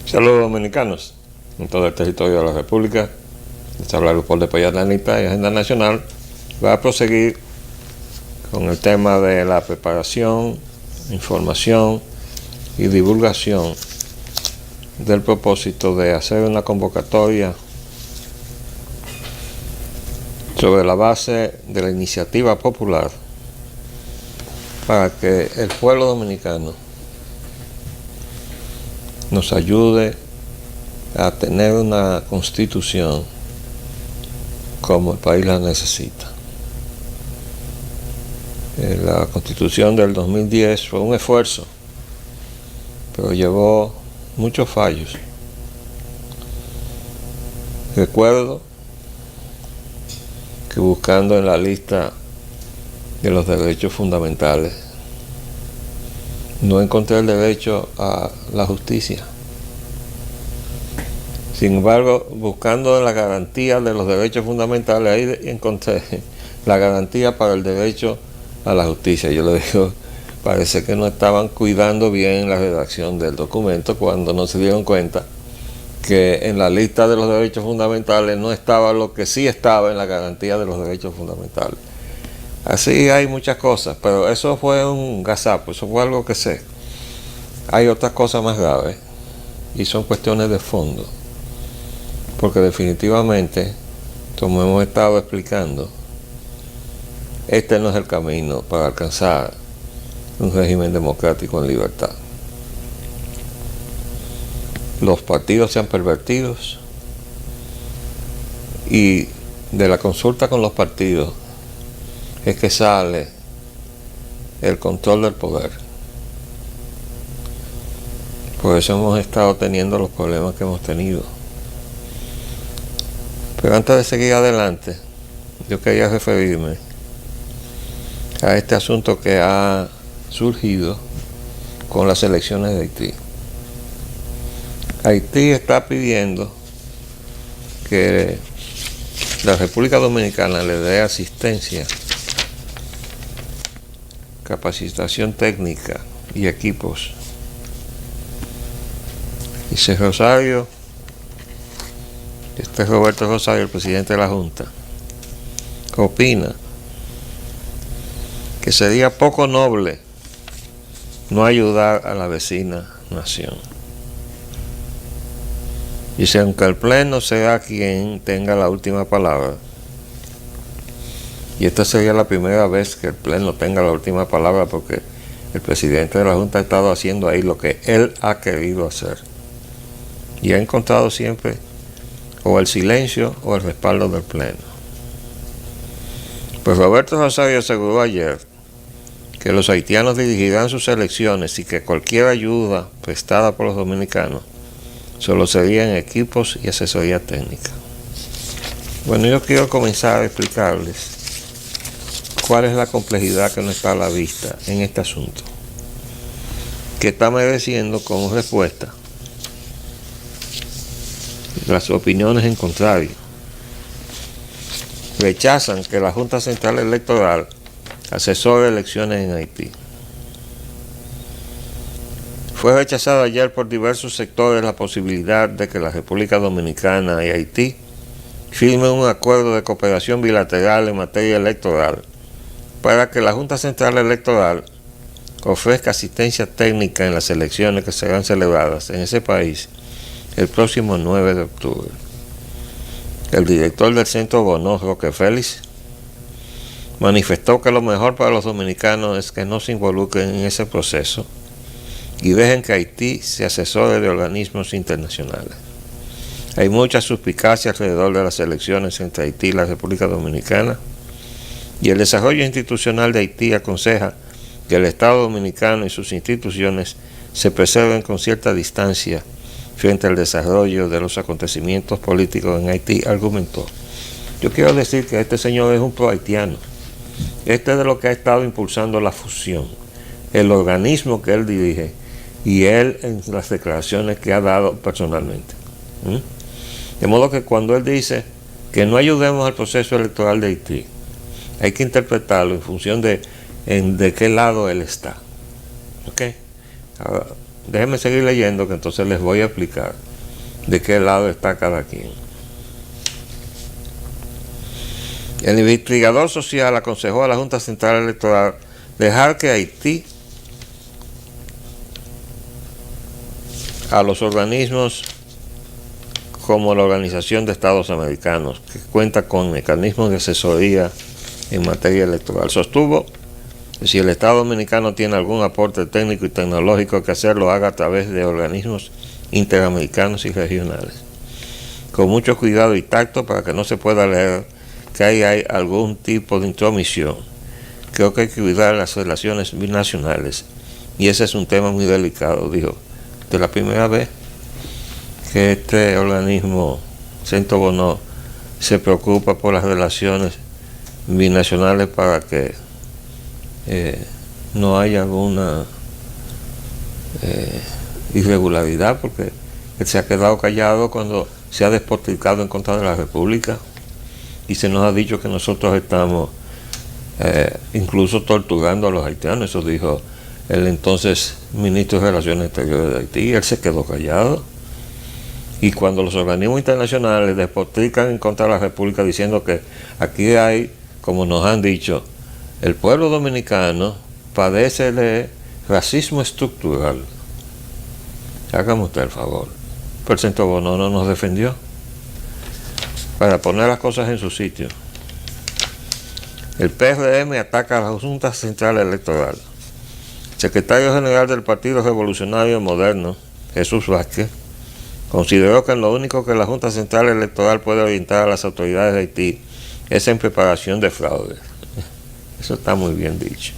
Saludos dominicanos en todo el territorio de la República. Les habla Leopoldo Payatanita y Agenda Nacional. Va a proseguir con el tema de la preparación, información y divulgación del propósito de hacer una convocatoria sobre la base de la iniciativa popular para que el pueblo dominicano nos ayude a tener una constitución como el país la necesita. La constitución del 2010 fue un esfuerzo, pero llevó muchos fallos. Recuerdo que buscando en la lista de los derechos fundamentales no encontré el derecho a la justicia. Sin embargo, buscando la garantía de los derechos fundamentales, ahí encontré la garantía para el derecho a la justicia. Yo le digo, parece que no estaban cuidando bien la redacción del documento cuando no se dieron cuenta que en la lista de los derechos fundamentales no estaba lo que sí estaba en la garantía de los derechos fundamentales. Así hay muchas cosas, pero eso fue un gazapo, eso fue algo que sé. Hay otras cosas más graves y son cuestiones de fondo, porque definitivamente, como hemos estado explicando, este no es el camino para alcanzar un régimen democrático en libertad. Los partidos se han pervertido y de la consulta con los partidos es que sale el control del poder. Por eso hemos estado teniendo los problemas que hemos tenido. Pero antes de seguir adelante, yo quería referirme a este asunto que ha surgido con las elecciones de Haití. Haití está pidiendo que la República Dominicana le dé asistencia, capacitación técnica y equipos. Dice Rosario, este es Roberto Rosario, el presidente de la Junta, opina que sería poco noble no ayudar a la vecina nación. Dice, aunque el Pleno sea quien tenga la última palabra, y esta sería la primera vez que el Pleno tenga la última palabra, porque el presidente de la Junta ha estado haciendo ahí lo que él ha querido hacer, y ha encontrado siempre o el silencio o el respaldo del Pleno. Pues Roberto Rosario aseguró ayer que los haitianos dirigirán sus elecciones y que cualquier ayuda prestada por los dominicanos solo sería en equipos y asesoría técnica. Bueno, yo quiero comenzar a explicarles cuál es la complejidad que no está a la vista en este asunto, que está mereciendo como respuesta las opiniones en contrario. Rechazan que la Junta Central Electoral asesore elecciones en Haití. Fue rechazada ayer por diversos sectores la posibilidad de que la República Dominicana y Haití firmen un acuerdo de cooperación bilateral en materia electoral para que la Junta Central Electoral ofrezca asistencia técnica en las elecciones que serán celebradas en ese país el próximo 9 de octubre. El director del Centro Bono, Roque Félix, manifestó que lo mejor para los dominicanos es que no se involucren en ese proceso y dejen que Haití se asesore de organismos internacionales. Hay mucha suspicacia alrededor de las elecciones entre Haití y la República Dominicana, y el desarrollo institucional de Haití aconseja que el Estado dominicano y sus instituciones se preserven con cierta distancia frente al desarrollo de los acontecimientos políticos en Haití, argumentó. Yo quiero decir que este señor es un pro-haitiano. Este es de lo que ha estado impulsando la fusión, el organismo que él dirige y él en las declaraciones que ha dado personalmente. De modo que cuando él dice que no ayudemos al proceso electoral de Haití, hay que interpretarlo en función de qué lado él está. ¿Okay? Ahora, déjenme seguir leyendo, que entonces les voy a explicar de qué lado está cada quien. El investigador social aconsejó a la Junta Central Electoral dejar que Haití a los organismos como la Organización de Estados Americanos, que cuenta con mecanismos de asesoría en materia electoral. Sostuvo que si el Estado Dominicano tiene algún aporte técnico y tecnológico que hacer, lo haga a través de organismos interamericanos y regionales, con mucho cuidado y tacto para que no se pueda leer que ahí hay algún tipo de intromisión. Creo que hay que cuidar las relaciones binacionales y ese es un tema muy delicado, dijo. De la primera vez que este organismo, Centro Bono, se preocupa por las relaciones binacionales para que no haya alguna irregularidad, porque él se ha quedado callado cuando se ha despotricado en contra de la República y se nos ha dicho que nosotros estamos incluso torturando a los haitianos. Eso dijo el entonces ministro de Relaciones Exteriores de Haití. Él se quedó callado. Y cuando los organismos internacionales despotrican en contra de la República diciendo que aquí hay, como nos han dicho, el pueblo dominicano padece de racismo estructural. Hágame usted el favor. Pero el Centro Bono no nos defendió para poner las cosas en su sitio. El PRM ataca a la Junta Central Electoral. El secretario general del Partido Revolucionario Moderno, Jesús Vázquez, consideró que lo único que la Junta Central Electoral puede orientar a las autoridades de Haití es en preparación de fraude. Eso está muy bien dicho.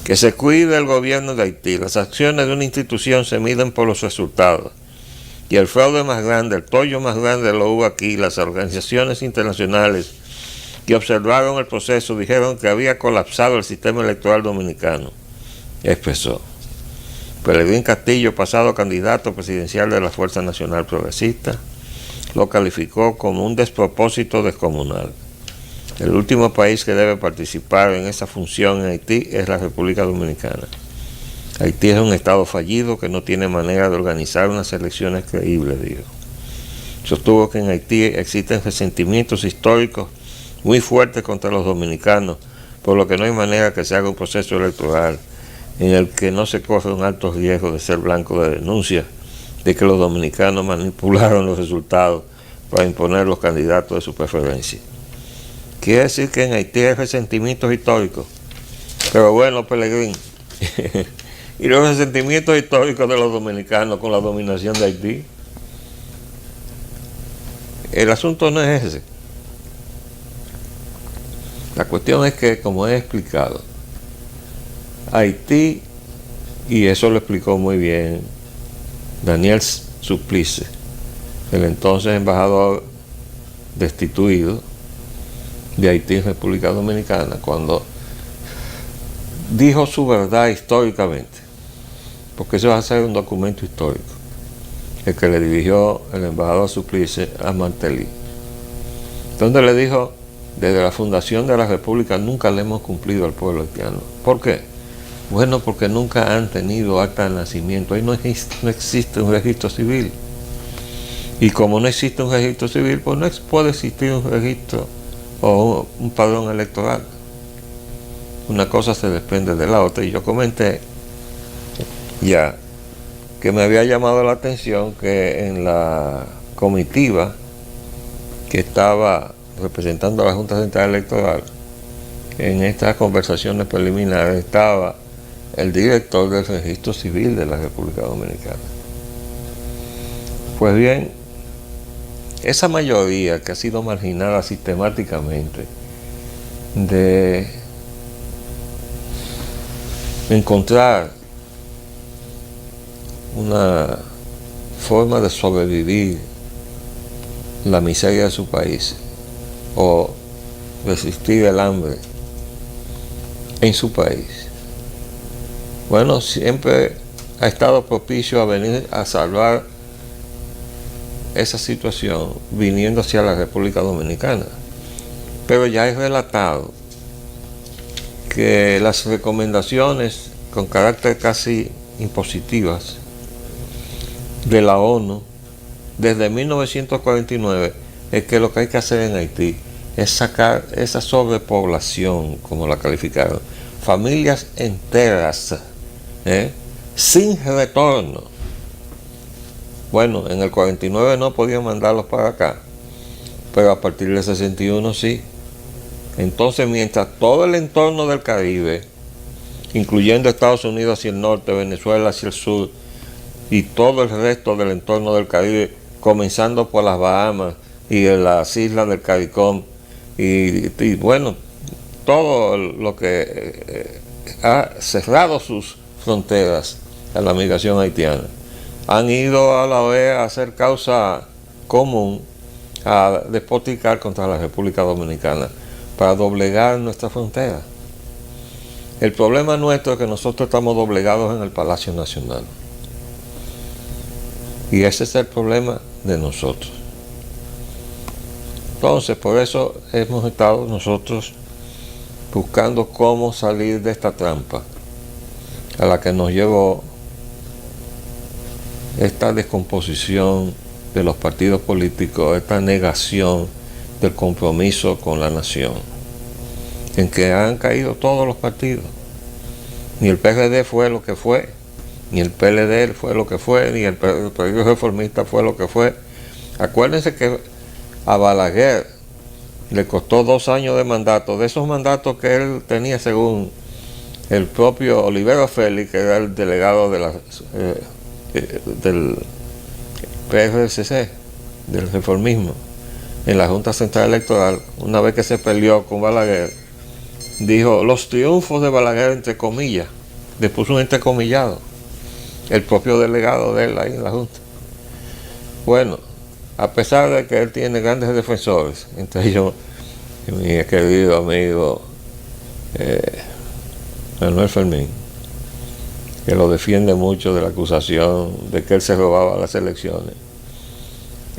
Que se cuide el gobierno de Haití. Las acciones de una institución se miden por los resultados. Y el fraude más grande, el tollo más grande lo hubo aquí. Las organizaciones internacionales que observaron el proceso dijeron que había colapsado el sistema electoral dominicano, expresó. Pelegrín Castillo, pasado candidato presidencial de la Fuerza Nacional Progresista, lo calificó como un despropósito descomunal. El último país que debe participar en esa función en Haití es la República Dominicana. Haití es un estado fallido que no tiene manera de organizar unas elecciones creíbles, dijo. Sostuvo que en Haití existen resentimientos históricos muy fuertes contra los dominicanos, por lo que no hay manera que se haga un proceso electoral en el que no se corre un alto riesgo de ser blanco de denuncias de que los dominicanos manipularon los resultados para imponer los candidatos de su preferencia. Quiere decir que en Haití hay resentimientos históricos. Pero bueno, Pelegrín, y los resentimientos históricos de los dominicanos con la dominación de Haití. El asunto no es ese. La cuestión es que, como he explicado, Haití, y eso lo explicó muy bien Daniel Suplice, el entonces embajador destituido de Haití en República Dominicana, cuando dijo su verdad históricamente, porque eso va a ser un documento histórico, el que le dirigió el embajador Suplice a Martelly, donde le dijo: desde la fundación de la República nunca le hemos cumplido al pueblo haitiano. ¿Por qué? Bueno, porque nunca han tenido acta de nacimiento. Ahí no existe un registro civil. Y como no existe un registro civil, pues no puede existir un registro o un padrón electoral. Una cosa se desprende de la otra. Y yo comenté ya que me había llamado la atención que en la comitiva que estaba representando a la Junta Central Electoral, en estas conversaciones preliminares estaba el director del Registro Civil de la República Dominicana. Pues bien, esa mayoría que ha sido marginada sistemáticamente de encontrar una forma de sobrevivir la miseria de su país o resistir el hambre en su país, bueno, siempre ha estado propicio a venir a salvar esa situación viniendo hacia la República Dominicana. Pero ya he relatado que las recomendaciones con carácter casi impositivas de la ONU desde 1949 es que lo que hay que hacer en Haití es sacar esa sobrepoblación, como la calificaron, familias enteras, sin retorno. Bueno, en el 49 no podían mandarlos para acá, pero a partir del 61 sí. Entonces, mientras todo el entorno del Caribe, incluyendo Estados Unidos hacia el norte, Venezuela hacia el sur, y todo el resto del entorno del Caribe, comenzando por las Bahamas y las islas del CARICOM, y bueno, todo lo que ha cerrado sus fronteras a la migración haitiana, han ido a la OEA a hacer causa común a despotricar contra la República Dominicana para doblegar nuestra frontera. El problema nuestro es que nosotros estamos doblegados en el Palacio Nacional. Y ese es el problema de nosotros. Entonces, por eso hemos estado nosotros buscando cómo salir de esta trampa a la que nos llevó esta descomposición de los partidos políticos, esta negación del compromiso con la nación, en que han caído todos los partidos. Ni el PRD fue lo que fue, ni el PLD fue lo que fue, ni el Partido Reformista fue lo que fue. Acuérdense que a Balaguer le costó 2 años de mandato, de esos mandatos que él tenía según el propio Olivero Félix, que era el delegado de del PRCC, del reformismo, en la Junta Central Electoral. Una vez que se peleó con Balaguer, dijo los triunfos de Balaguer, entre comillas, le puso un entrecomillado, el propio delegado de él ahí en la Junta. Bueno, a pesar de que él tiene grandes defensores, entre ellos mi querido amigo Manuel Fermín, que lo defiende mucho de la acusación de que él se robaba las elecciones,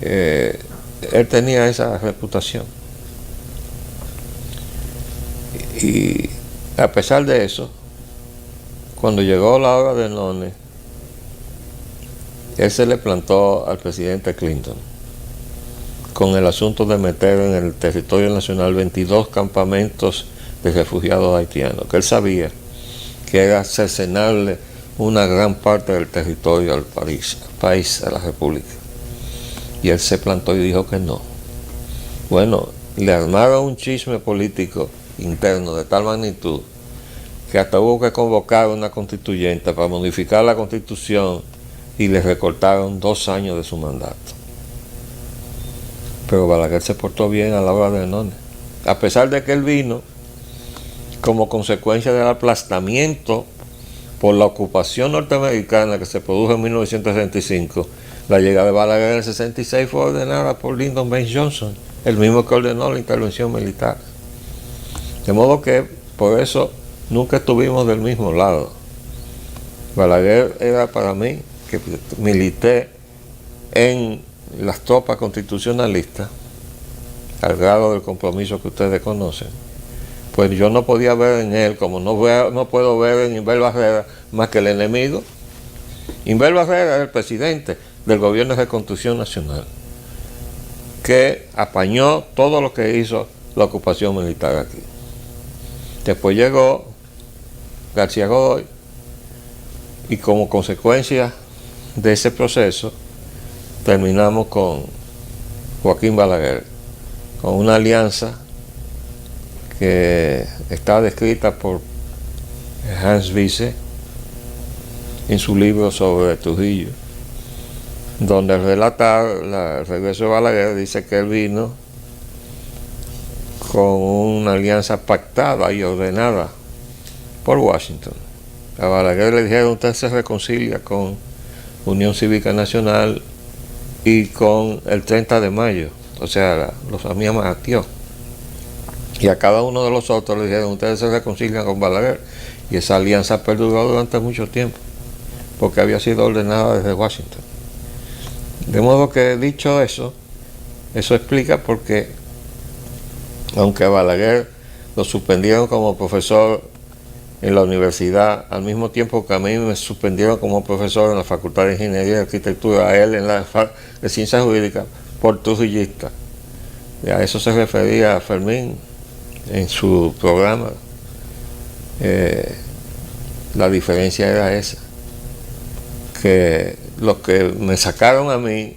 él tenía esa reputación. Y a pesar de eso, cuando llegó la hora de None, él se le plantó al presidente Clinton con el asunto de meter en el territorio nacional 22 campamentos de refugiados haitianos, que él sabía que era cercenarle una gran parte del territorio al país, a la República. Y él se plantó y dijo que no. Bueno, le armaron un chisme político interno de tal magnitud que hasta hubo que convocar una constituyente para modificar la constitución y le recortaron 2 años de su mandato. Pero Balaguer se portó bien a la hora de None, a pesar de que él vino como consecuencia del aplastamiento por la ocupación norteamericana que se produjo en 1965. La llegada de Balaguer en el 66 fue ordenada por Lyndon Baines Johnson, el mismo que ordenó la intervención militar. De modo que por eso nunca estuvimos del mismo lado. Balaguer era para mí, que milité en las tropas constitucionalistas, al grado del compromiso que ustedes conocen, pues yo no podía ver en él, como no puedo ver en Inver Barrera más que el enemigo. Inver Barrera era el presidente del gobierno de reconstrucción nacional, que apañó todo lo que hizo la ocupación militar aquí. Después llegó García Godoy, y como consecuencia de ese proceso terminamos con Joaquín Balaguer, con una alianza que está descrita por Hans Wiese en su libro sobre Trujillo, donde al relatar el regreso de Balaguer dice que él vino con una alianza pactada y ordenada por Washington. A Balaguer le dijeron: usted se reconcilia con Unión Cívica Nacional y con el 30 de mayo, o sea, los amigos Matió. Y a cada uno de los otros le dijeron: ustedes se reconcilian con Balaguer. Y esa alianza perduró durante mucho tiempo, porque había sido ordenada desde Washington. De modo que, dicho eso explica por qué, aunque a Balaguer lo suspendieron como profesor en la universidad, al mismo tiempo que a mí me suspendieron como profesor en la Facultad de Ingeniería y Arquitectura, a él en la de Ciencias Jurídicas, por trujillista. Y a eso se refería Fermín en su programa. La diferencia era esa, que los que me sacaron a mí,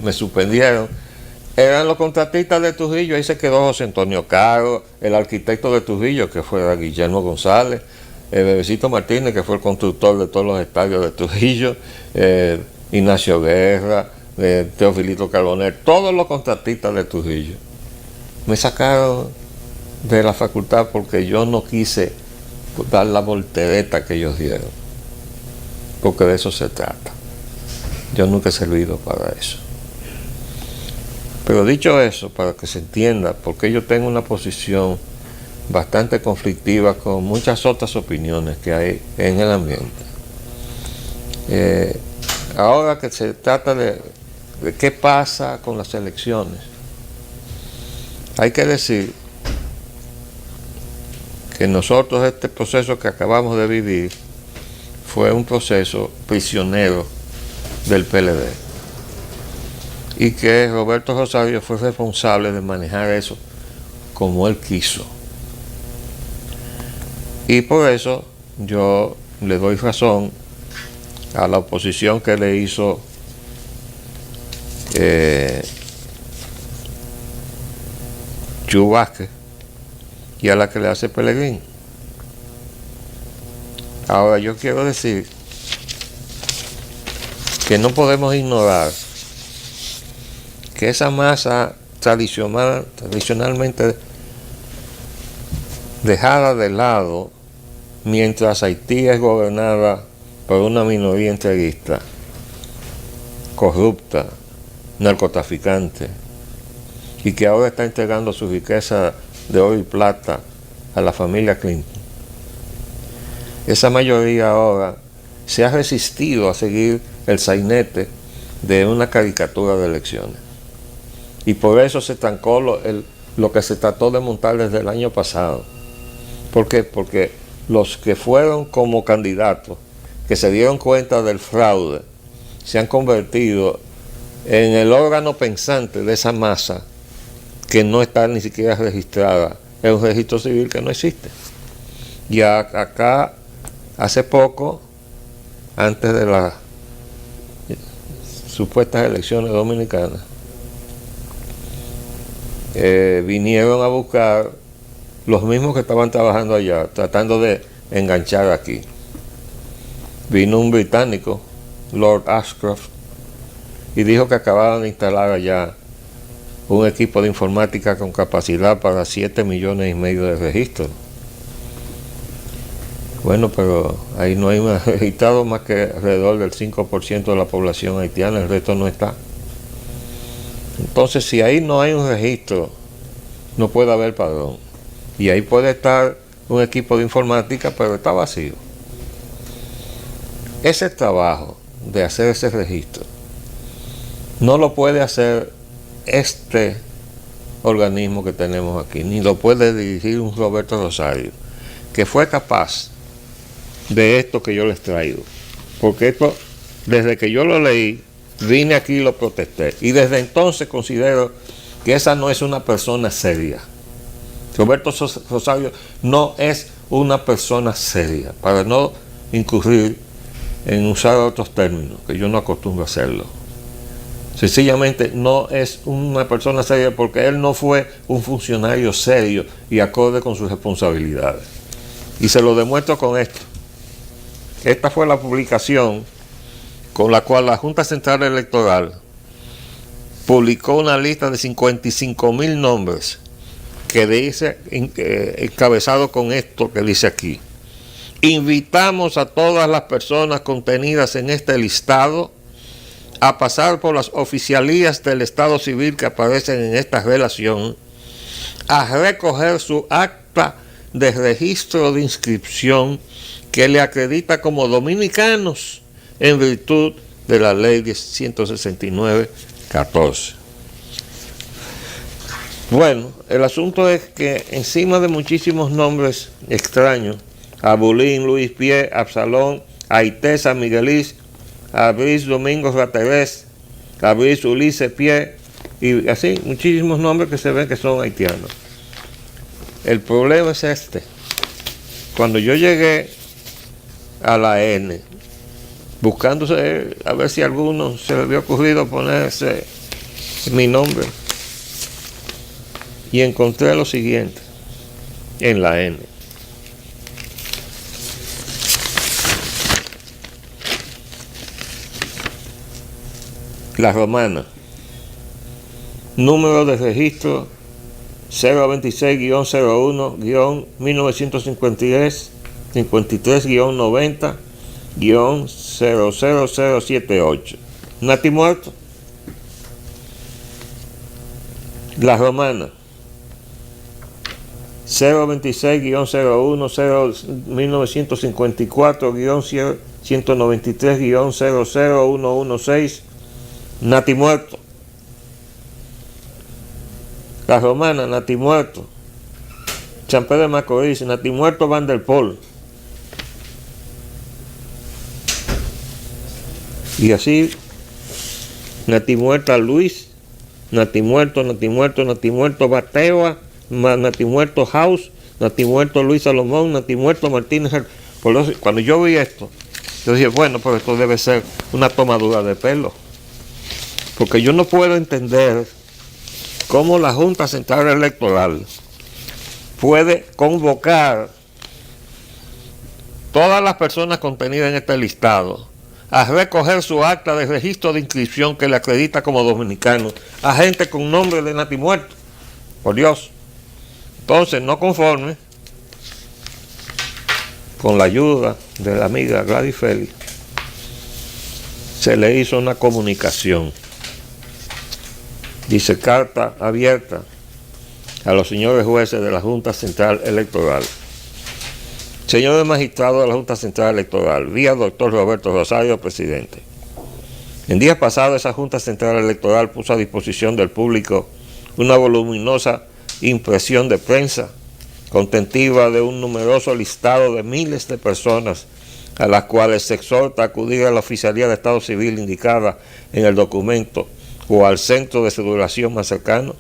me suspendieron, eran los contratistas de Trujillo. Ahí se quedó José Antonio Caro, el arquitecto de Trujillo, que fue Guillermo González, Bebecito Martínez, que fue el constructor de todos los estadios de Trujillo, Ignacio Guerra, Teofilito Carbonell, todos los contratistas de Trujillo. Me sacaron de la facultad porque yo no quise dar la voltereta que ellos dieron, porque de eso se trata. Yo nunca he servido para eso. Pero dicho eso, para que se entienda, porque yo tengo una posición bastante conflictiva con muchas otras opiniones que hay en el ambiente. Ahora que se trata de qué pasa con las elecciones, hay que decir que nosotros este proceso que acabamos de vivir fue un proceso prisionero del PLD, y que Roberto Rosario fue responsable de manejar eso como él quiso. Y por eso yo le doy razón a la oposición que le hizo Chu Vázquez y a la que le hace Pelegrín. Ahora yo quiero decir que no podemos ignorar que esa masa tradicionalmente dejada de lado mientras Haití es gobernada por una minoría entreguista, corrupta, narcotraficante, y que ahora está entregando su riqueza de oro y plata a la familia Clinton. Esa mayoría ahora se ha resistido a seguir el sainete de una caricatura de elecciones. Y por eso se estancó lo que se trató de montar desde el año pasado. ¿Por qué? Porque los que fueron como candidatos, que se dieron cuenta del fraude, se han convertido en el órgano pensante de esa masa que no está ni siquiera registrada en un registro civil que no existe. Y acá, hace poco, antes de las supuestas elecciones dominicanas, vinieron a buscar los mismos que estaban trabajando allá, tratando de enganchar aquí. Vino un británico, Lord Ashcroft, y dijo que acababan de instalar allá un equipo de informática con capacidad para 7,5 millones de registros. Bueno, pero ahí no hay más registrado más que alrededor del 5% de la población haitiana, el resto no está. Entonces, si ahí no hay un registro, no puede haber padrón. Y ahí puede estar un equipo de informática, pero está vacío. Ese trabajo de hacer ese registro no lo puede hacer este organismo que tenemos aquí, ni lo puede dirigir un Roberto Rosario, que fue capaz de esto que yo les traigo. Porque esto, desde que yo lo leí, vine aquí y lo protesté. Y desde entonces considero que esa no es una persona seria. Roberto Rosario no es una persona seria, para no incurrir en usar otros términos, que yo no acostumbro a hacerlo. Sencillamente no es una persona seria porque él no fue un funcionario serio y acorde con sus responsabilidades. Y se lo demuestro con esto. Esta fue la publicación con la cual la Junta Central Electoral publicó una lista de 55,000 nombres que dice, encabezado con esto que dice aquí: invitamos a todas las personas contenidas en este listado a pasar por las oficialías del Estado Civil que aparecen en esta relación, a recoger su acta de registro de inscripción que le acredita como dominicanos en virtud de la ley 169/14. Bueno, el asunto es que encima de muchísimos nombres extraños Abulín, Luis Pie, Absalón, Aité, San Miguelís, Abris Domingo Raterés, Abris Ulises Pie, y así muchísimos nombres que se ven que son haitianos. El problema es este. Cuando yo llegué a la N, buscándose a ver si a alguno se le había ocurrido ponerse mi nombre, y encontré lo siguiente en la N. La Romana, número de registro 026-53-90-00078. Nati muerto. La Romana 026-01-1954-193-00116. Nati muerto. La Romana, Nati muerto. San Pedro de Macorís, Nati muerto Van der Pol. Y así, Nati muerta Luis, Nati muerto Bateua, Nati muerto House, Nati muerto Luis Salomón, Nati muerto Martínez. Por eso, cuando yo vi esto, yo dije, bueno, pero esto debe ser una tomadura de pelo. Porque yo no puedo entender cómo la Junta Central Electoral puede convocar todas las personas contenidas en este listado a recoger su acta de registro de inscripción que le acredita como dominicano a gente con nombre de Nati muerto. Por Dios. Entonces, no conforme, con la ayuda de la amiga Gladys Félix, se le hizo una comunicación. Dice: carta abierta a los señores jueces de la Junta Central Electoral. Señores magistrados de la Junta Central Electoral, vía doctor Roberto Rosario, presidente. En días pasados, esa Junta Central Electoral puso a disposición del público una voluminosa impresión de prensa contentiva de un numeroso listado de miles de personas a las cuales se exhorta a acudir a la oficialía de Estado Civil indicada en el documento o al centro de cedulación más cercano,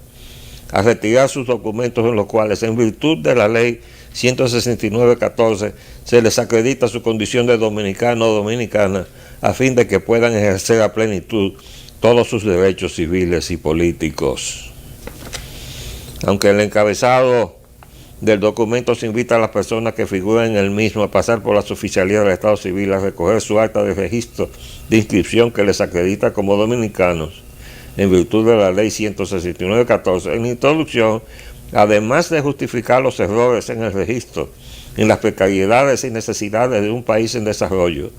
a retirar sus documentos en los cuales, en virtud de la ley 169-14, se les acredita su condición de dominicano o dominicana, a fin de que puedan ejercer a plenitud todos sus derechos civiles y políticos. Aunque el encabezado del documento se invita a las personas que figuran en el mismo a pasar por las oficialías del Estado Civil a recoger su acta de registro de inscripción que les acredita como dominicanos, en virtud de la ley 169-14, en la introducción, además de justificar los errores en el registro, en las precariedades y necesidades de un país en desarrollo,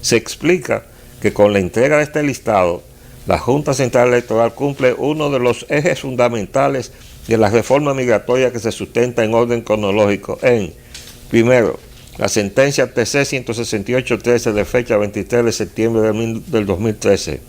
se explica que con la entrega de este listado, la Junta Central Electoral cumple uno de los ejes fundamentales de la reforma migratoria que se sustenta en orden cronológico en, primero, la sentencia TC 168-13 de fecha 23 de septiembre del 2013,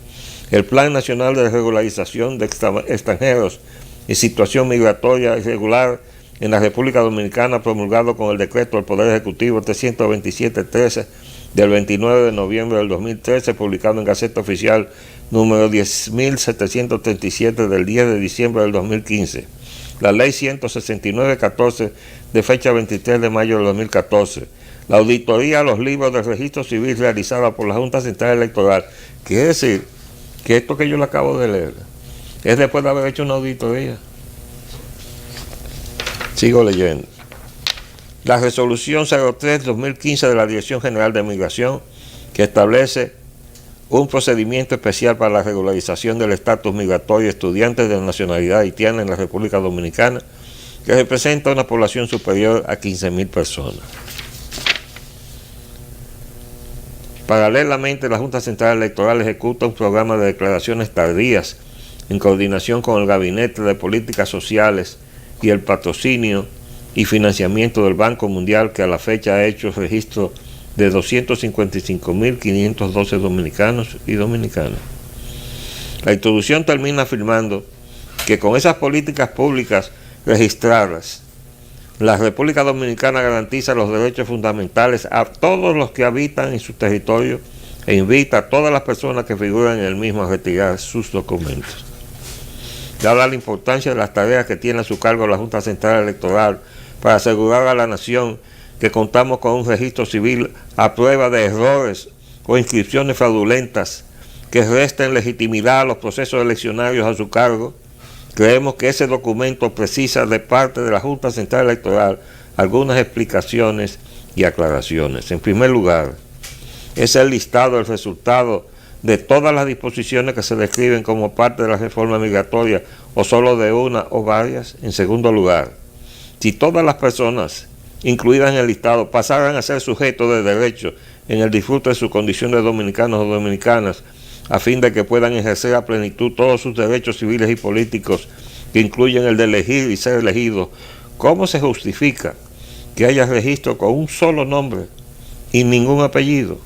el Plan Nacional de Regularización de Extranjeros en Situación Migratoria Irregular en la República Dominicana, promulgado con el decreto del Poder Ejecutivo 327-13 del 29 de noviembre del 2013, publicado en Gaceta Oficial número 10.737 del 10 de diciembre del 2015. La Ley 169-14 de fecha 23 de mayo del 2014. La auditoría a los libros del registro civil realizada por la Junta Central Electoral. Quiere decir que esto que yo le acabo de leer es después de haber hecho una auditoría. Sigo leyendo. La resolución 03-2015 de la Dirección General de Migración, que establece un procedimiento especial para la regularización del estatus migratorio de estudiantes de nacionalidad haitiana en la República Dominicana, que representa una población superior a 15.000 personas. Paralelamente, la Junta Central Electoral ejecuta un programa de declaraciones tardías en coordinación con el Gabinete de Políticas Sociales y el patrocinio y financiamiento del Banco Mundial, que a la fecha ha hecho registro de 255.512 dominicanos y dominicanas. La introducción termina afirmando que con esas políticas públicas registradas, La República Dominicana garantiza los derechos fundamentales a todos los que habitan en su territorio e invita a todas las personas que figuran en el mismo a retirar sus documentos. Dada la importancia de las tareas que tiene a su cargo la Junta Central Electoral para asegurar a la nación que contamos con un registro civil a prueba de errores o inscripciones fraudulentas que resten legitimidad a los procesos eleccionarios a su cargo, creemos que ese documento precisa de parte de la Junta Central Electoral algunas explicaciones y aclaraciones. En primer lugar, es el listado del resultado de todas las disposiciones que se describen como parte de la reforma migratoria o solo de una o varias. En segundo lugar, si todas las personas incluidas en el listado pasaran a ser sujetos de derecho en el disfrute de su condición de dominicanos o dominicanas, a fin de que puedan ejercer a plenitud todos sus derechos civiles y políticos, que incluyen el de elegir y ser elegidos, ¿cómo se justifica que haya registro con un solo nombre y ningún apellido?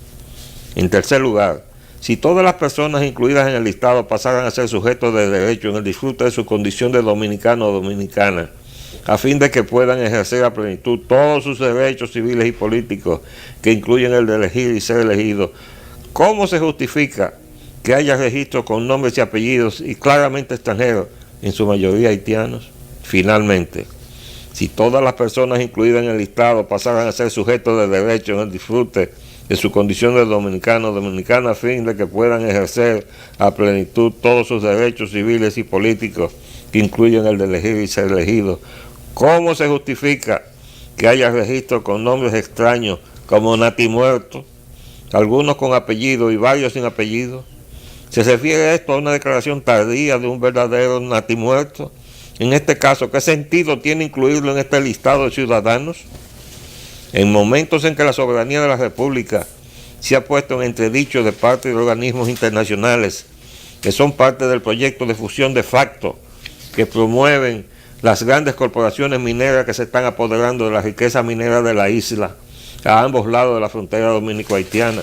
En tercer lugar, si todas las personas incluidas en el listado pasaran a ser sujetos de derecho en el disfrute de su condición de dominicano o dominicana, a fin de que puedan ejercer a plenitud todos sus derechos civiles y políticos, que incluyen el de elegir y ser elegido, ¿cómo se justifica que haya registros con nombres y apellidos y claramente extranjeros, en su mayoría haitianos? Finalmente, si todas las personas incluidas en el listado pasaran a ser sujetos de derecho en el disfrute de su condición de dominicano o dominicana, a fin de que puedan ejercer a plenitud todos sus derechos civiles y políticos, que incluyen el de elegir y ser elegido, ¿cómo se justifica que haya registros con nombres extraños como natimuerto, algunos con apellido y varios sin apellido? ¿Se refiere esto a una declaración tardía de un verdadero natimuerto? En este caso, ¿qué sentido tiene incluirlo en este listado de ciudadanos? En momentos en que la soberanía de la República se ha puesto en entredicho de parte de organismos internacionales que son parte del proyecto de fusión de facto que promueven las grandes corporaciones mineras que se están apoderando de la riqueza minera de la isla a ambos lados de la frontera dominico-haitiana,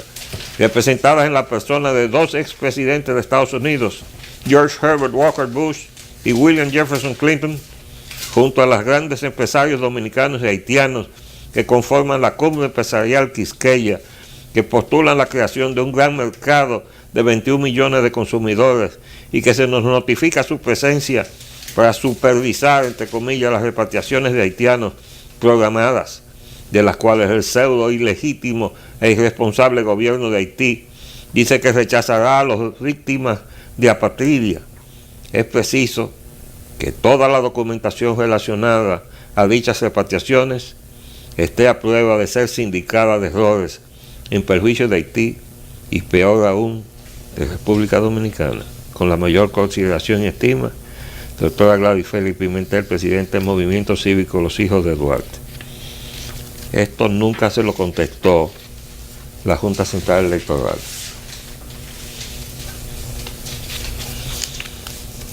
representadas en la persona de dos expresidentes de Estados Unidos, George Herbert Walker Bush y William Jefferson Clinton, junto a los grandes empresarios dominicanos y haitianos que conforman la cumbre empresarial Quisqueya, que postulan la creación de un gran mercado de 21 millones de consumidores y que se nos notifica su presencia para supervisar, entre comillas, las repatriaciones de haitianos programadas, de las cuales el pseudo ilegítimo e irresponsable gobierno de Haití dice que rechazará a las víctimas de apatridia. Es preciso que toda la documentación relacionada a dichas repatriaciones esté a prueba de ser sindicada de errores en perjuicio de Haití y peor aún de República Dominicana. Con la mayor consideración y estima, doctora Gladys Félix Pimentel, presidente del Movimiento Cívico Los Hijos de Duarte. Esto nunca se lo contestó la Junta Central Electoral.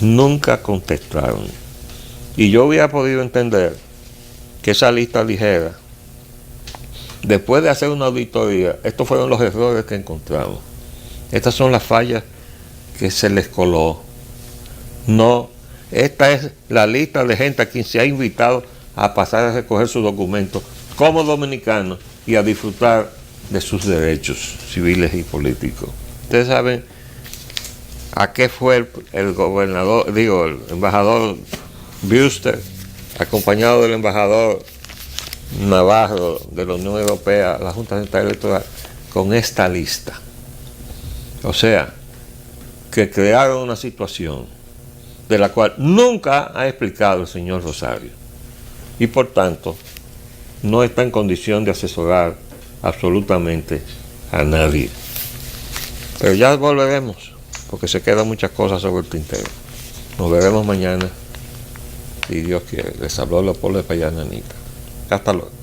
Nunca contestaron. Y yo hubiera podido entender que esa lista ligera, después de hacer una auditoría, estos fueron los errores que encontramos. Estas son las fallas que se les coló. No, esta es la lista de gente a quien se ha invitado a pasar a recoger sus documentos como dominicanos y a disfrutar de sus derechos civiles y políticos. Ustedes saben a qué fue el gobernador, el embajador Buster, acompañado del embajador Navarro de la Unión Europea a la Junta Central Electoral, con esta lista. O sea, que crearon una situación de la cual nunca ha explicado el señor Rosario y por tanto no está en condición de asesorar absolutamente a nadie. Pero ya volveremos, porque se quedan muchas cosas sobre el tintero. Nos veremos mañana, si Dios quiere. Les habló Leopoldo de Payananita. Hasta luego.